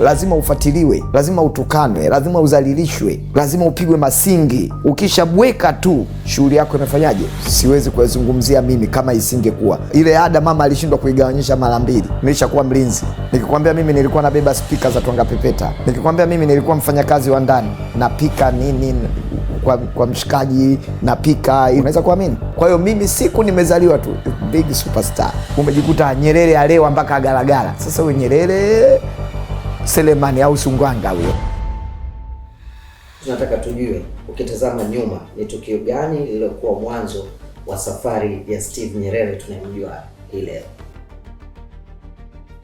Lazima ufuatiliwe, lazima utukanwe, lazima uzalilishwe, lazima upigwe masingi. Ukishabweka tu, shughuli yako imefanyaje? Siwezi kuzungumzia mimi kama isingekuwa ile ada. Mama alishindwa kuigawanyisha mara mbili. Nilishakuwa mlinzi, nikikwambia mimi nilikuwa nabeba spika za Twanga Pepeta, nikikwambia mimi nilikuwa mfanyakazi wa ndani, napika nini kwa mshikaji, napika, unaweza kuamini? Kwa hiyo mimi siku nimezaliwa tu big superstar. Umejikuta Nyerere alewa mpaka agalagala. Sasa huyo Nyerere Selemani au Sungwanga huyo. Tunataka tujue, ukitazama nyuma, ni tukio gani lililokuwa mwanzo wa safari ya Steve Nyerere tunayemjua hii leo?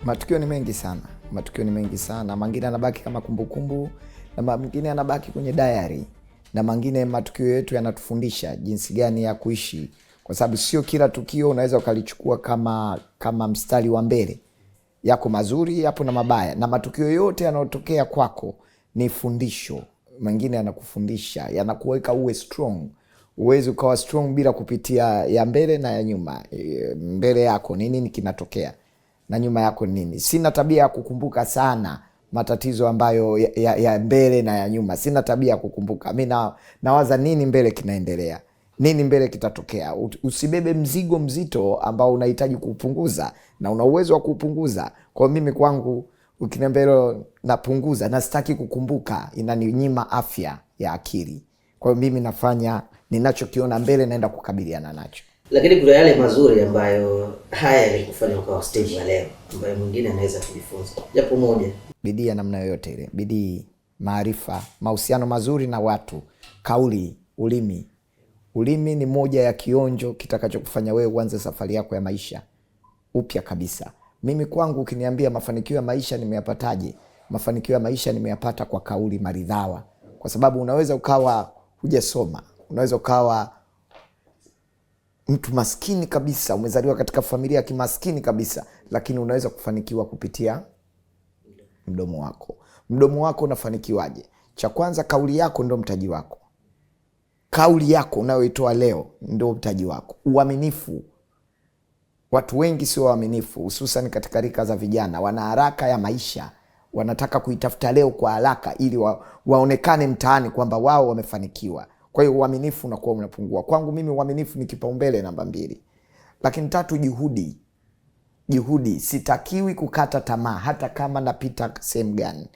Matukio ni mengi sana, mengine yanabaki kama kumbukumbu, na mengine yanabaki kwenye diary, na mengine matukio yetu yanatufundisha jinsi gani ya kuishi, kwa sababu sio kila tukio unaweza ukalichukua kama mstari wa mbele. Yako mazuri, yapo na mabaya, na matukio yote yanayotokea kwako ni fundisho. Mengine yanakufundisha, yanakuweka uwe strong. Uwezi ukawa strong bila kupitia ya mbele na ya nyuma. Mbele yako nini kinatokea na nyuma yako nini. Sina tabia ya kukumbuka sana matatizo ambayo ya mbele na ya nyuma. Sina tabia ya kukumbuka. Mimi nawaza nini mbele kinaendelea, nini mbele kitatokea. Usibebe mzigo mzito ambao unahitaji kupunguza na una uwezo wa kupunguza. Kwa mimi kwangu, ukiniambia napunguza na sitaki kukumbuka, inaninyima afya ya akili. Kwa hiyo mimi nafanya ninachokiona mbele, naenda kukabiliana nacho. Lakini kuna yale mazuri ambayo haya yalikufanya ukawa Steve wa leo, ambayo mwingine anaweza kujifunza japo moja. Bidii ya namna yoyote ile, bidii, maarifa, mahusiano mazuri na watu, kauli, ulimi. Ulimi ni moja ya kionjo kitakachokufanya wewe uanze safari yako ya maisha upya kabisa. Mimi kwangu, ukiniambia mafanikio ya maisha nimeyapataje? Mafanikio ya maisha nimeyapata kwa kauli maridhawa. Kwa sababu unaweza ukawa hujasoma, unaweza ukawa mtu maskini kabisa, umezaliwa katika familia ya kimaskini kabisa, lakini unaweza kufanikiwa kupitia mdomo wako. Mdomo wako unafanikiwaje? Cha kwanza, kauli yako ndio mtaji wako. Kauli yako unayoitoa leo ndio mtaji wako. Uaminifu. Watu wengi sio waaminifu, hususan katika rika za vijana. Wana haraka ya maisha, wanataka kuitafuta leo kwa haraka ili waonekane mtaani kwamba wao wamefanikiwa. Kwa hiyo uaminifu unakuwa unapungua. Kwangu mimi uaminifu ni kipaumbele namba 2. Lakini 3, juhudi. Juhudi, sitakiwi kukata tamaa hata kama napita sehemu gani.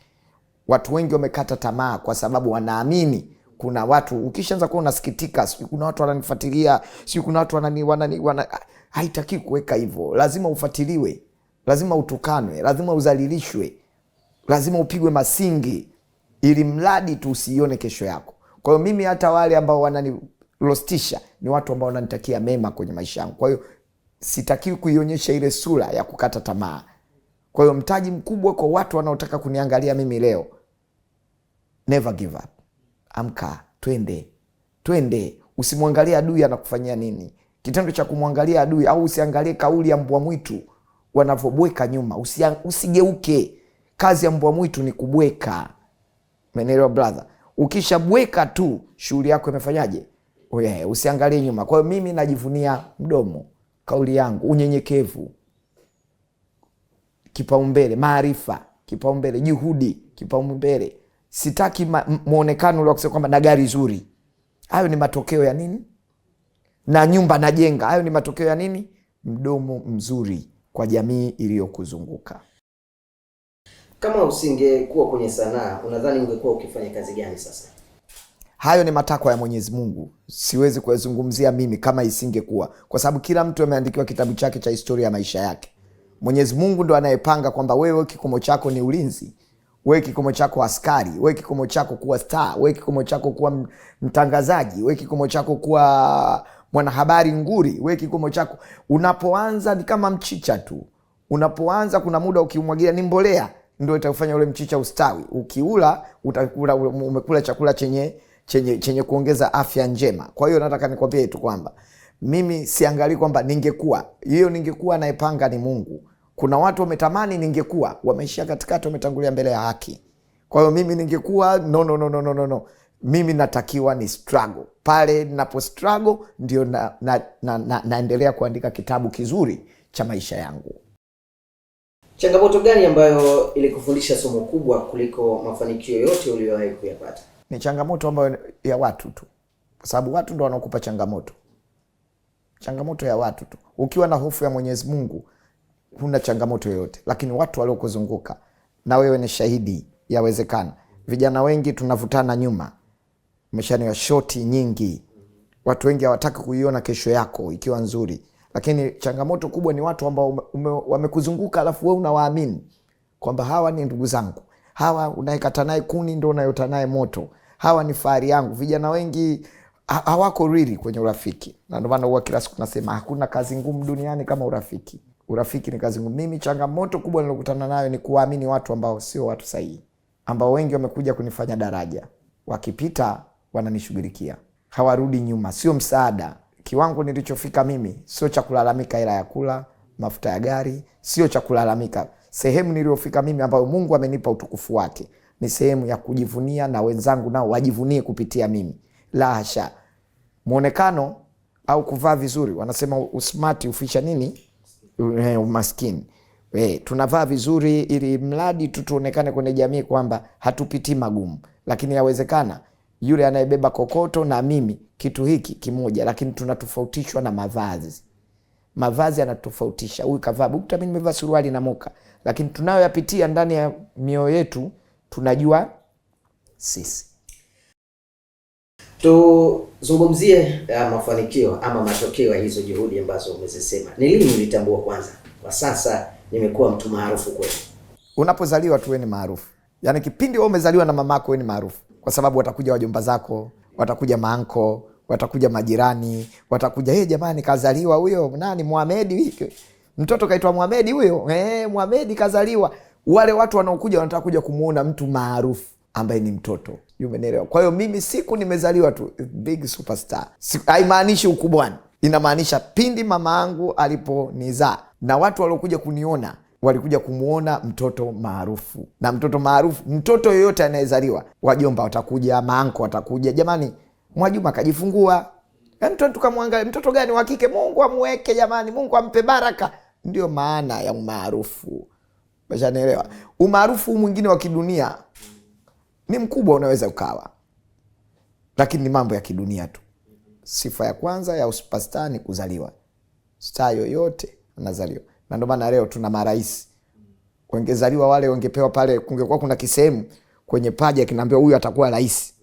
Watu wengi wamekata tamaa kwa sababu wanaamini kuna watu, ukishaanza kuwa unasikitika, kuna watu wananifuatilia, kuna watu haitaki kuweka hivyo. Lazima ufuatiliwe, lazima utukanwe, lazima uzalilishwe, lazima upigwe masingi, ili mradi tu usione kesho yako. Kwa hiyo mimi, hata wale ambao wananilostisha ni watu ambao wananitakia mema kwenye maisha yangu. Kwa hiyo sitakiwi kuionyesha ile sura ya kukata tamaa. Kwa hiyo mtaji mkubwa kwa watu wanaotaka kuniangalia mimi leo, never give up. Amka, twende. Usimwangalie adui anakufanyia nini. Kitendo cha kumwangalia adui, au usiangalie kauli ya mbwa mwitu wanavyobweka nyuma. Usigeuke. Kazi ya mbwa mwitu ni kubweka. Umeelewa brother? Ukishabweka tu, shughuli yako imefanyaje? Usiangalie nyuma. Kwa hiyo mimi najivunia mdomo, kauli yangu, unyenyekevu kipaumbele, maarifa kipaumbele, juhudi kipaumbele. Sitaki muonekano ule wa kusema kwamba na gari zuri. Hayo ni matokeo ya nini? Na nyumba najenga. Hayo ni matokeo ya nini? Mdomo mzuri kwa jamii iliyokuzunguka. Kama usingekuwa kwenye sanaa, unadhani ungekuwa ukifanya kazi gani sasa? Hayo ni matakwa ya Mwenyezi Mungu. Siwezi kuzungumzia mimi kama isingekuwa, kwa sababu kila mtu ameandikiwa kitabu chake cha historia ya maisha yake. Mwenyezi Mungu ndo anayepanga kwamba wewe kikomo chako ni ulinzi, wewe kikomo chako askari, wewe kikomo chako kuwa star, wewe kikomo chako kuwa mtangazaji, wewe kikomo chako kuwa mwanahabari nguri, wewe kikomo chako. Unapoanza ni kama mchicha tu. Unapoanza kuna muda ukimwagia ni mbolea ndio itakufanya ule mchicha ustawi. Ukiula utakula, umekula chakula chenye kuongeza afya njema. Kwa hiyo nataka nikwambie tu kwamba mimi siangalii kwamba ningekuwa. Hiyo ningekuwa anayepanga ni Mungu. Kuna watu wametamani ningekuwa, wameishia katikati, wametangulia mbele ya haki. Kwa hiyo mimi ningekuwa no. Mimi natakiwa ni struggle. Pale ninapo struggle ndio naendelea kuandika kitabu kizuri cha maisha yangu. Changamoto gani ambayo ilikufundisha somo kubwa kuliko mafanikio yote uliyowahi kuyapata? Ni changamoto ambayo ya watu tu, kwa sababu watu ndo wanaokupa changamoto. Changamoto ya watu tu. Ukiwa na hofu ya Mwenyezi Mungu huna changamoto yoyote, lakini watu waliokuzunguka, na wewe ni shahidi, yawezekana vijana wengi tunavutana nyuma, meshani ya shoti nyingi, watu wengi hawataka kuiona kesho yako ikiwa nzuri, lakini changamoto kubwa ni watu ambao wamekuzunguka, alafu wewe unawaamini kwamba hawa ni ndugu zangu, hawa unaikata naye kuni ndo unayota naye moto, hawa ni fahari yangu. Vijana wengi hawako riri kwenye urafiki, na ndio maana huwa kila siku nasema hakuna kazi ngumu duniani kama urafiki. Urafiki ni kazi ngumu. Mimi changamoto kubwa nilokutana nayo ni kuwaamini watu ambao sio watu sahihi, ambao wengi wamekuja kunifanya daraja, wakipita wananishughulikia, hawarudi nyuma, sio msaada. Kiwango nilichofika mimi sio cha kulalamika, hela ya kula, mafuta ya gari, sio cha kulalamika. Sehemu niliyofika mimi ambayo Mungu amenipa utukufu wake ni sehemu ya kujivunia, na wenzangu nao wajivunie kupitia mimi. La hasha. Muonekano au kuvaa vizuri, wanasema usmati ufisha nini? Umaskini. Tunavaa vizuri ili mradi tu tuonekane kwenye jamii kwamba hatupitii magumu, lakini yawezekana yule anayebeba kokoto na mimi kitu hiki kimoja, lakini tunatofautishwa na mavazi. Mavazi yanatofautisha. Huyu kavaa bukta, mimi nimevaa suruali na moka, lakini tunayoyapitia ndani ya mioyo yetu tunajua sisi. Tuzungumzie mafanikio ama matokeo ya hizo juhudi ambazo umezisema. Ni lini ulitambua kwanza kwa sasa nimekuwa mtu maarufu kweli? Unapozaliwa tu wewe ni maarufu. Yaani kipindi wewe umezaliwa na mamako wewe ni maarufu, kwa sababu watakuja wajomba zako, watakuja maanko, watakuja majirani, watakuja jamani kazaliwa huyo nani Mohamed, mtoto kaitwa Mohamed huyo, Mohamed kazaliwa. Wale watu wanaokuja wanataka kuja kumuona mtu maarufu ambaye ni mtoto. Umeelewa? Kwa hiyo mimi siku nimezaliwa tu big superstar. Haimaanishi ukubwani. Inamaanisha pindi mama yangu aliponizaa na watu waliokuja kuniona walikuja kumuona mtoto maarufu. Na mtoto maarufu, mtoto yoyote anayezaliwa, wajomba watakuja, maanko watakuja, jamani Mwajuma kajifungua. Mtoto tukamwangalia, mtoto gani wa kike? Mungu amweke jamani, Mungu ampe baraka. Ndio maana ya umaarufu. Umeshaelewa? Umaarufu mwingine wa kidunia ni mkubwa, unaweza ukawa, lakini ni mambo ya kidunia tu. Sifa ya kwanza ya superstar ni kuzaliwa. Star yoyote anazaliwa. Na ndio maana leo tuna marais. Wangezaliwa wale, wangepewa pale, kungekuwa kuna kisehemu kwenye paja kinaambiwa huyu atakuwa rais.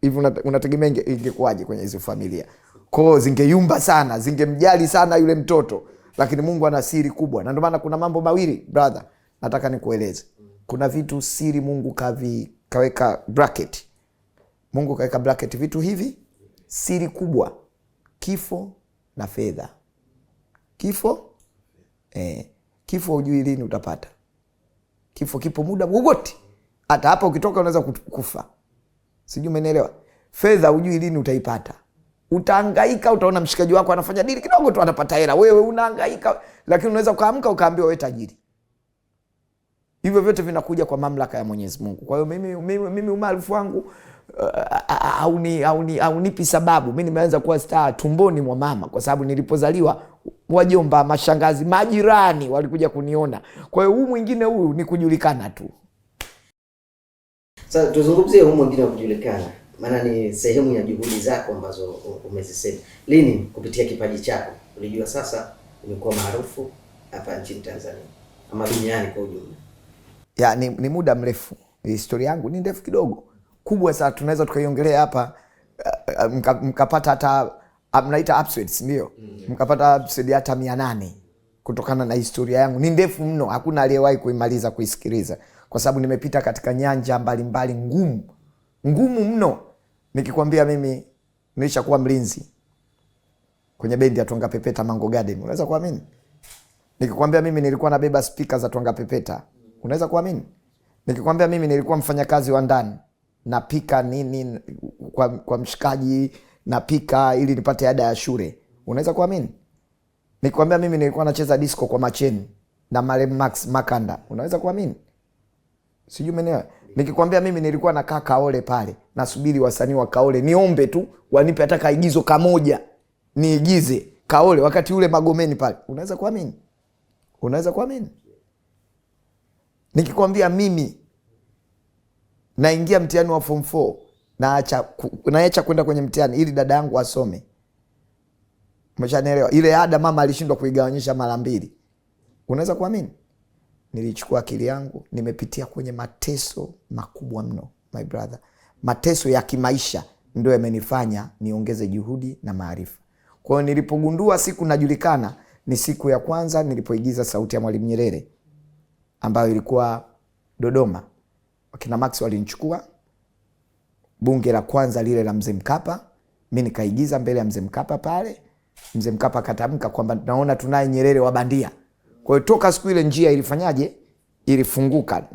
Hivi unategemea ingekuwaje kwenye hizo familia? Kwao zingeyumba sana, zingemjali sana yule mtoto. Lakini Mungu ana siri kubwa. Na ndio maana kuna mambo mawili brother nataka nikueleze. Kuna vitu siri Mungu kaweka bracket. Mungu kaweka bracket vitu hivi siri kubwa: kifo na fedha. Kifo kifo hujui lini utapata. Kifo kipo muda wowote. Hata hapa ukitoka unaweza kufa. Sijui umeelewa? Fedha hujui lini utaipata. Utahangaika, utaona mshikaji wako anafanya dili kidogo tu anapata hela, wewe unahangaika, lakini unaweza kuamka ukaambiwa wewe tajiri. Hivyo vyote vinakuja kwa mamlaka ya Mwenyezi Mungu. Kwa hiyo mimi umaarufu wangu haunipi sababu. Mimi nimeanza kuwa star tumboni mwa mama, kwa sababu nilipozaliwa wajomba, mashangazi, majirani walikuja kuniona. Kwa hiyo huu mwingine huu ni kujulikana tu. Sasa tuzungumzie huu mwingine wa kujulikana. Maana ni sehemu ya juhudi zako ambazo umezisema. Lini kupitia kipaji chako ulijua sasa umekuwa maarufu hapa nchini Tanzania ama duniani kwa ujumla? Ya ni muda mrefu. Historia yangu ni ndefu kidogo. Kubwa sana tunaweza tukaiongelea hapa, mkapata hata mnaita episodes, ndio. Mkapata episode hata 800 kutokana na historia yangu. Ni ndefu mno, hakuna aliyewahi kuimaliza kuisikiliza, kwa sababu nimepita katika nyanja mbalimbali ngumu mno. Nikikwambia mimi nilishakuwa mlinzi kwenye bendi ya Twanga Pepeta Mango Garden, unaweza kuamini? Nikikwambia mimi nilikuwa nabeba speaker za Twanga Pepeta, unaweza kuamini? Nikikwambia mimi nilikuwa mfanyakazi wa ndani, napika nini kwa mshikaji, napika ili nipate ada ya shule, unaweza kuamini? Nikikwambia mimi nilikuwa nacheza disco kwa Macheni na Male Max Makanda, unaweza kuamini? Sijui umeelewa? Nikikwambia mimi nilikuwa nakaa Kaole pale, nasubiri wasanii wa Kaole niombe tu wanipe hata kaigizo kamoja niigize Kaole wakati ule Magomeni pale, unaweza kuamini? Unaweza kuamini? Nikikwambia mimi naingia mtihani wa form 4 naacha kwenda kwenye mtihani ili dada yangu asome. Umeshanielewa? Ile ada mama alishindwa kuigawanyisha mara 2. Unaweza kuamini? Nilichukua akili yangu, nimepitia kwenye mateso makubwa mno, my brother. Mateso ya kimaisha ndio yamenifanya niongeze juhudi na maarifa. Kwa hiyo nilipogundua siku najulikana ni siku ya kwanza nilipoigiza Sauti ya Mwalimu Nyerere ambayo ilikuwa Dodoma. Wakina Max walinichukua bunge la kwanza lile la Mzee Mkapa, mimi nikaigiza mbele ya Mzee Mkapa pale. Mzee Mkapa akatamka kwamba naona tunaye Nyerere wa bandia. Kwa hiyo toka siku ile njia ilifanyaje? Ilifunguka.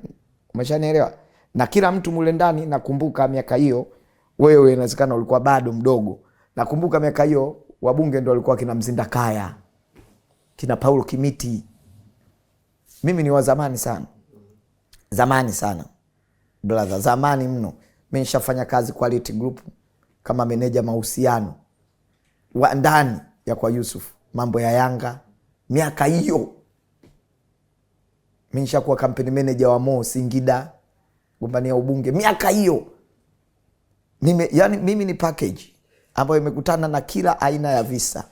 Umeshanielewa? Na kila mtu mule ndani, nakumbuka miaka hiyo, wewe inawezekana ulikuwa bado mdogo. Nakumbuka miaka hiyo wabunge ndio walikuwa kina Mzindakaya, kina Paulo Kimiti. Mimi ni wa zamani sana. Zamani sana. Brother, zamani mno. Mimi nishafanya kazi Quality Group kama meneja mahusiano wa ndani ya kwa Yusuf, mambo ya Yanga. Miaka hiyo mimi nishakuwa company manager wa Mo Singida gombania ubunge. Miaka hiyo mimi ni package ambayo imekutana na kila aina ya visa,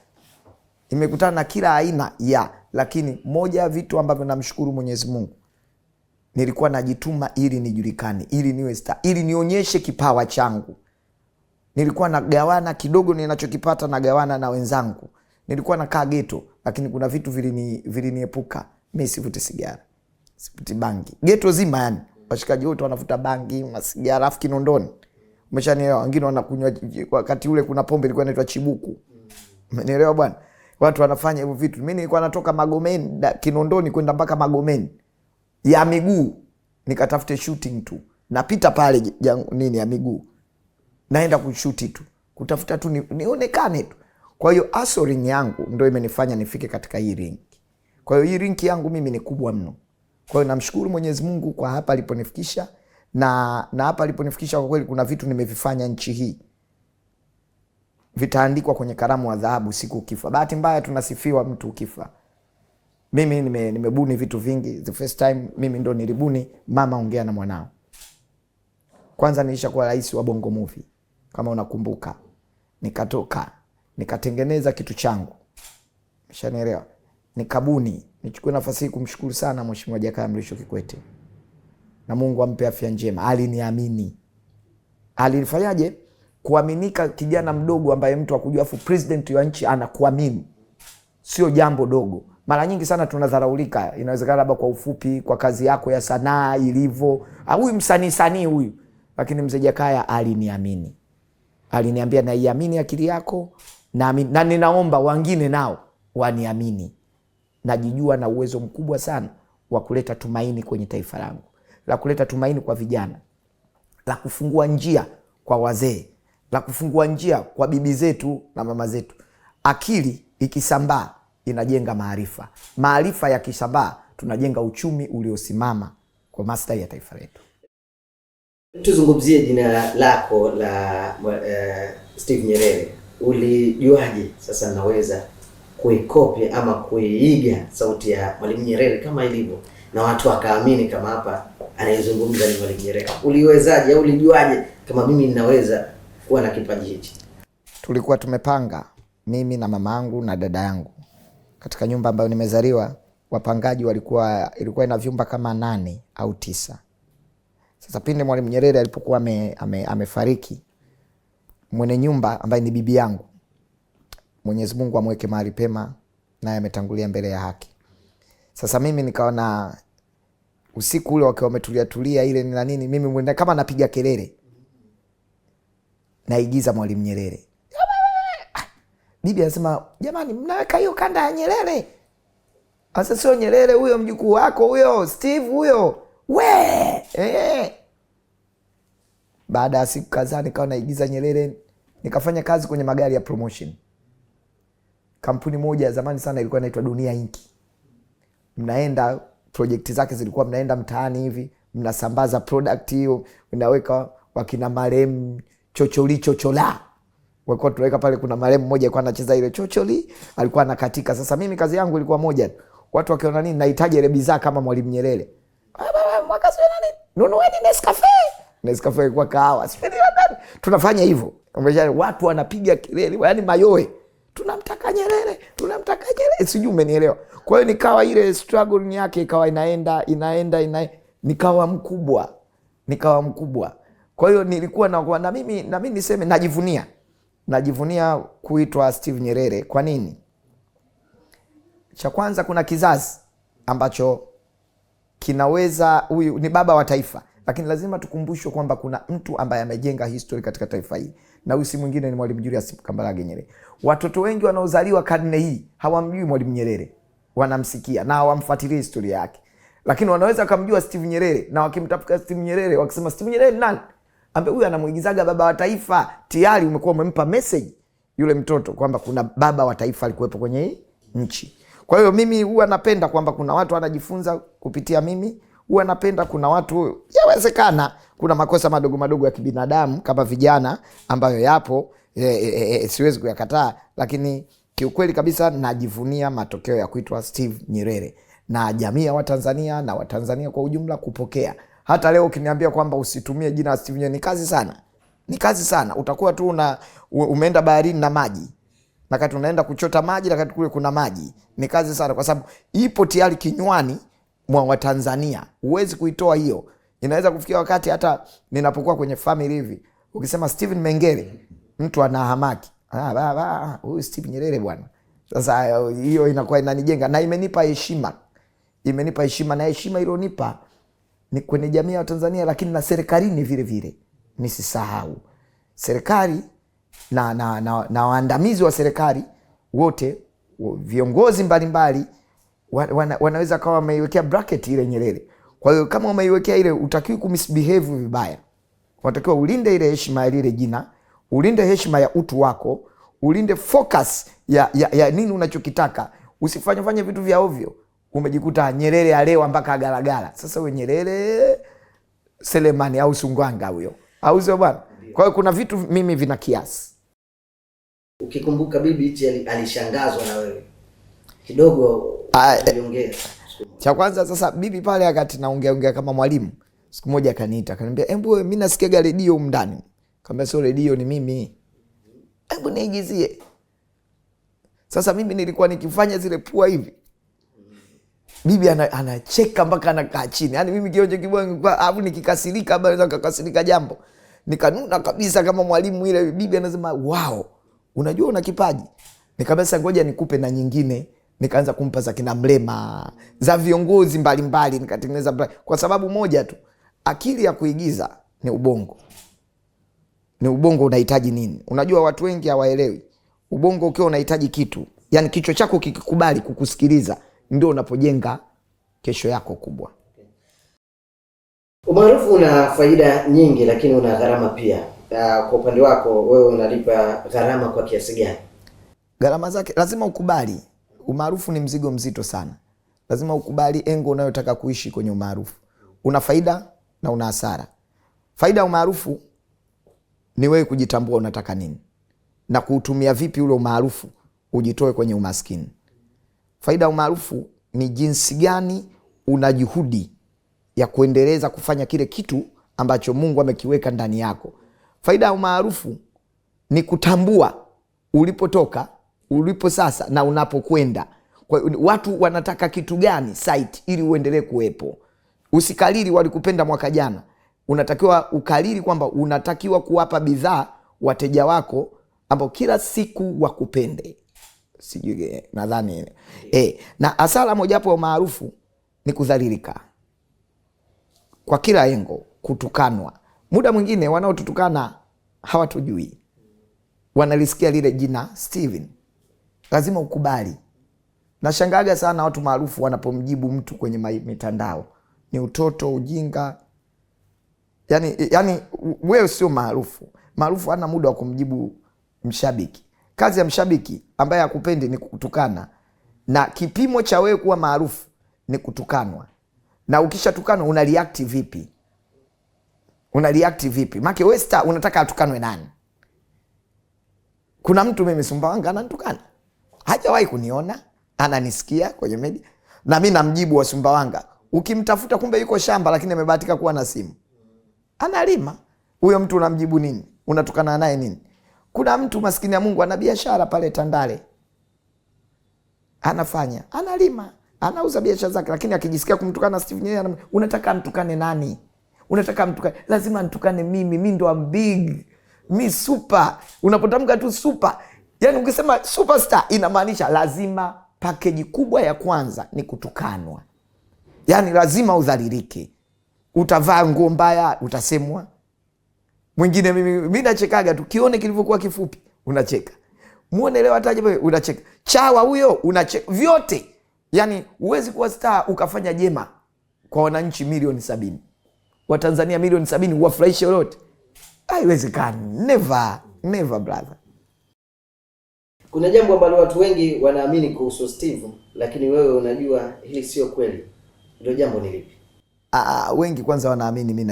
imekutana na kila aina ya, lakini moja ya vitu ambavyo namshukuru Mwenyezi Mungu, nilikuwa najituma ili nijulikane, ili niwe star, ili nionyeshe kipawa changu. Nilikuwa nagawana kidogo ninachokipata, nagawana na wenzangu. Nilikuwa nakaa ghetto, lakini kuna vitu viliniepuka. Mimi sivuti sigara, sivuti bangi. Ghetto zima yani, washikaji wote wanavuta bangi, masigara, afu Kinondoni. Umeshanielewa? Wengine wanakunywa, wakati ule kuna pombe ilikuwa inaitwa chibuku. Umenielewa bwana? Watu wanafanya hivyo vitu. Mimi nilikuwa natoka Magomeni, Kinondoni kwenda mpaka Magomeni ya miguu, nikatafute shooting tu. Napita pale ya miguu, naenda kushuti tu, kutafuta tu nionekane tu. Kwa hiyo hustling yangu ndio imenifanya nifike katika hii ring. Kwa hiyo hii ring yangu mimi ni kubwa mno. Kwa hiyo namshukuru Mwenyezi Mungu kwa hapa aliponifikisha, na hapa aliponifikisha kwa kweli kuna vitu nimevifanya nchi hii vitaandikwa kwenye kalamu ya dhahabu siku ukifa. Bahati mbaya tunasifiwa mtu ukifa. Mimi nimebuni vitu vingi. The first time mimi ndo nilibuni Mama Ongea na Mwanao. Kwanza nilisha kuwa rais wa Bongo Movie, kama unakumbuka. Nikatoka, nikatengeneza kitu changu. Umeshanielewa? Nikabuni, nichukue nafasi hii kumshukuru sana Mheshimiwa Jakaya Mrisho Kikwete. Na Mungu ampe afya njema. Aliniamini. Alinifanyaje? Kuaminika, kijana mdogo ambaye mtu hakujua, afu president wa nchi anakuamini. Sio jambo dogo. Mara nyingi sana tunadharaulika. Inawezekana labda kwa ufupi, kwa kazi yako ya sanaa ilivyo, huyu msanii huyu. Lakini Mzee Jakaya aliniamini. Aliniambia naiamini akili yako, na ninaomba wengine nao waniamini. Najijua na uwezo mkubwa sana wa kuleta tumaini kwenye taifa langu, la kuleta tumaini kwa vijana, la kufungua njia kwa wazee, la kufungua njia kwa bibi zetu na mama zetu. Akili ikisambaa inajenga maarifa. Maarifa yakisambaa tunajenga uchumi uliosimama kwa maslahi ya taifa letu. Tuzungumzie jina lako la Steve Nyerere. Ulijuaje sasa naweza kuikopi ama kuiiga sauti ya Mwalimu Nyerere kama ilivyo, na watu wakaamini kama hapa anayezungumza ni Mwalimu Nyerere? Uliwezaje au ulijuaje kama mimi ninaweza kuwa na kipaji hichi? Tulikuwa tumepanga, mimi na mama yangu na dada yangu, katika nyumba ambayo nimezaliwa. Wapangaji ilikuwa ina vyumba kama 8 au 9. Sasa pindi Mwalimu Nyerere alipokuwa amefariki, mwenye nyumba ambaye ni bibi yangu, Mwenyezi Mungu amweke mahali pema, naye ametangulia mbele ya haki. Sasa mimi nikaona usiku ule wakiwa wametulia ile ni nini, mimi mwenda kama napiga kelele, naigiza Mwalimu Nyerere. Bibi anasema, jamani mnaweka hiyo kanda ya Nyerere. Sasa sio Nyerere huyo, mjukuu wako huyo, Steve huyo. Baada ya siku kadhaa nikawa naigiza Nyerere, nikafanya kazi kwenye magari ya promotion. Kampuni moja ya zamani sana ilikuwa inaitwa Dunia Inc. Mnaenda, project zake zilikuwa mnaenda mtaani hivi, mnasambaza product hiyo, unaweka wakina marehemu chochola. Walikuwa tunaweka pale, kuna marehemu mmoja alikuwa anacheza ile chocholi, alikuwa anakatika. Sasa mimi kazi yangu ilikuwa moja. Watu wakiona nini nahitaji ile bidhaa kama Mwalimu Nyerere, mwaka sio nani, nunueni Nescafe. Nescafe kwa kahawa, sio nani. Tunafanya hivyo. Watu wanapiga kelele, yani mayowe. Tunamtaka Nyerere, tunamtaka Nyerere. Sijui umenielewa. Kwa hiyo nikawa ile struggle yake ikawa inaenda nikawa mkubwa. Kwa hiyo nilikuwa na mimi niseme najivunia kuitwa Steve Nyerere. Kwa nini? Cha kwanza, kuna kizazi ambacho kinaweza, huyu ni baba wa taifa, lakini lazima tukumbushwe kwamba kuna mtu ambaye amejenga history katika taifa hili, na huyu si mwingine ni Mwalimu Julius Kambarage Nyerere. Watoto wengi wanaozaliwa karne hii hawamjui Mwalimu Nyerere, wanamsikia na hawamfuatilia historia yake, lakini wanaweza kumjua Steve Nyerere, na wakimtafuta Steve Nyerere wakisema Steve Nyerere nani, ambaye huyu anamuigizaga baba wa taifa, tayari umekuwa umempa message yule mtoto kwamba kuna baba wa taifa alikuwepo kwenye hii nchi. Kwa hiyo mimi huwa napenda kwamba kuna watu wanajifunza kupitia mimi. Huwa napenda kuna watu, yawezekana kuna makosa madogo ya kibinadamu kama vijana ambayo yapo, siwezi kuyakataa, lakini kiukweli kabisa najivunia matokeo ya kuitwa Steve Nyerere, na jamii ya Watanzania na Watanzania kwa ujumla kupokea. Hata leo ukiniambia kwamba usitumie jina Steve Nyerere, ni kazi sana. Utakuwa tu umeenda baharini na maji, na kati unaenda kuchota maji, na kati kule kuna maji. Ni kazi sana, kwa sababu ipo tayari kinywani mwa Watanzania. Huwezi kuitoa hiyo. Inaweza kufikia wakati hata ninapokuwa kwenye family hivi, ukisema Steven Mengele, mtu anahamaki. Huyu Steve Nyerere bwana. Sasa hiyo inakuwa inanijenga na imenipa heshima. Na heshima iliyonipa ni kwenye jamii ya Tanzania, lakini na serikalini vile vile. Nisisahau. Serikali na waandamizi wa serikali wote, viongozi mbalimbali wanaweza kawa wameiwekea bracket ile Nyerere. Kwa hiyo kama umeiwekea ile, utakiwi kumisbehave vibaya. Unatakiwa ulinde ile heshima ya ile jina, ulinde heshima ya utu wako, ulinde focus ya nini unachokitaka. Usifanye vitu vya ovyo. Umejikuta Nyerere alewa mpaka agalagala. Sasa wewe Nyerere Selemani au Sungwanga huyo. Au sio bwana? Kwa hiyo kuna vitu mimi vina kiasi. Ukikumbuka bibi hichi alishangazwa na wewe. Kidogo aliongea. Cha kwanza sasa, bibi pale wakati naongea kama mwalimu, siku moja akaniita, akaniambia, "Hebu mimi nasikia redio huko ndani." Nikamwambia, "Sio redio, ni mimi. Hebu niigizie." Sasa mimi nilikuwa nikifanya zile pua hivi. Bibi anacheka mpaka anakaa chini. Yaani mimi kionje kibwa au nikikasirika, labda naweza kukasirika jambo, nikanuna kabisa kama mwalimu ile. Bibi anasema, "Wow, unajua una kipaji." Nikamwambia, "Sasa ngoja nikupe na nyingine." Nikaanza kumpa za kina Mlema, za viongozi mbalimbali, nikatengeneza kwa sababu moja tu. Akili ya kuigiza ni ubongo. Ni ubongo unahitaji nini? Unajua watu wengi hawaelewi. Ubongo ukiwa unahitaji kitu, yani kichwa chako kikikubali kukusikiliza, ndio unapojenga kesho yako kubwa. Umaarufu una faida nyingi, lakini una gharama pia. Kwa upande wako wewe unalipa gharama kwa kiasi gani? Gharama zake lazima ukubali. Umaarufu ni mzigo mzito sana. Lazima ukubali engo unayotaka kuishi kwenye umaarufu. Una faida na una hasara. Faida ya umaarufu ni wewe kujitambua unataka nini, na kuutumia vipi ule umaarufu ujitoe kwenye umaskini. Faida ya umaarufu ni jinsi gani una juhudi ya kuendeleza kufanya kile kitu ambacho Mungu amekiweka ndani yako. Faida ya umaarufu ni kutambua ulipotoka, ulipo sasa na unapokwenda. Kwa watu wanataka kitu gani site ili uendelee kuwepo. Usikalili walikupenda mwaka jana. Unatakiwa ukalili kwamba unatakiwa kuwapa bidhaa wateja wako ambao kila siku wakupende. Sijui nadhani. Na hasara mojawapo ya maarufu ni kudhalilika. Kwa kila engo, kutukanwa. Muda mwingine wanaotutukana hawatujui. Wanalisikia lile jina Steven. Lazima ukubali. Nashangaga sana watu maarufu wanapomjibu mtu kwenye mitandao. Ni utoto, ujinga. Yani wewe sio maarufu. Maarufu hana muda wa kumjibu mshabiki. Kazi ya mshabiki ambaye hakupendi ni kutukana. Na kipimo cha wewe kuwa maarufu ni kutukanwa. Na ukishatukanwa unareact vipi? Maana wewe star unataka atukanwe nani? Kuna mtu mimi Sumbawanga ananitukana. Hajawahi kuniona, ananisikia kwenye media. Na mimi namjibu wa Sumbawanga, Ukimtafuta kumbe yuko shamba, lakini amebahatika kuwa na simu, analima. Huyo mtu unamjibu nini? Unatukana naye nini? Kuna mtu maskini ya Mungu ana biashara pale Tandale, anafanya, analima, anauza biashara zake, lakini akijisikia kumtukana Steve Nyerere, unataka mtukane nani? Unataka mtukane? Lazima nitukane mimi ndo am big, mi super. Unapotamka tu super, yani ukisema superstar inamaanisha lazima package kubwa ya kwanza ni kutukanwa. Yani lazima udhalilike. Utavaa nguo mbaya utasemwa. Mwingine mimi nachekaga tu, kione kilivyokuwa kifupi unacheka. Muone leo ataje wewe unacheka. Chawa huyo unacheka. Vyote. Yani huwezi kuwa star ukafanya jema kwa wananchi milioni 70. Watanzania milioni 70 uwafurahishe wote. Haiwezekani. Never brother. Kuna jambo ambalo watu wengi wanaamini kuhusu Steve, lakini wewe unajua hili sio kweli. Ndio jambo ni lipi? Wengi kwanza wanaamini mimi